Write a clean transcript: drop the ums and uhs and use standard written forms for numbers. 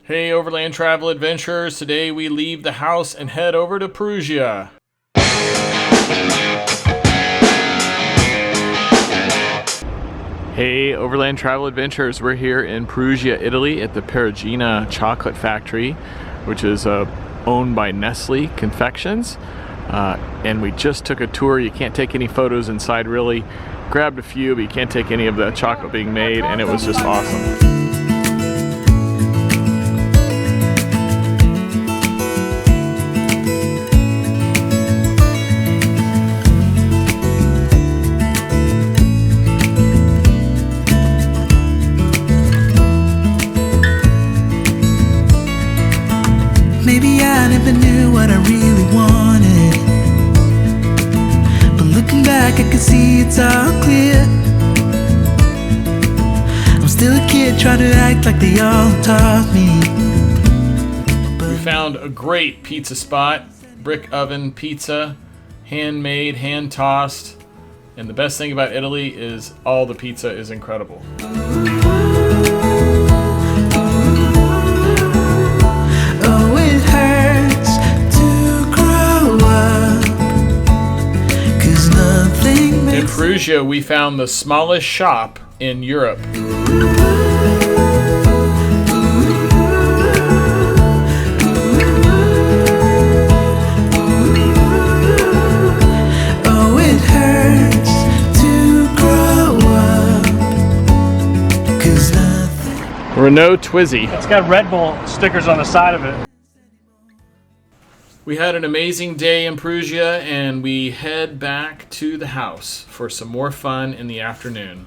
Hey Overland Travel Adventurers, today we leave the house and head over to Perugia. Hey Overland Travel Adventurers, we're here in Perugia, Italy at the Perugina Chocolate Factory, which is owned by Nestle Confections. And we just took a tour. You can't take any photos inside really. Grabbed a few, but you can't take any of the chocolate being made, and it was just awesome. Maybe I never knew what I really wanted, but looking back I can see it's all clear. I'm still a kid trying to act like they all taught me. We found a great pizza spot, brick oven pizza, handmade, hand tossed, and the best thing about Italy is all the pizza is incredible. In Perugia, we found the smallest shop in Europe. Oh, it hurts to grow up, 'cause nothing. Renault Twizy. It's got Red Bull stickers on the side of it. We had an amazing day in Perugia, and we head back to the house for some more fun in the afternoon.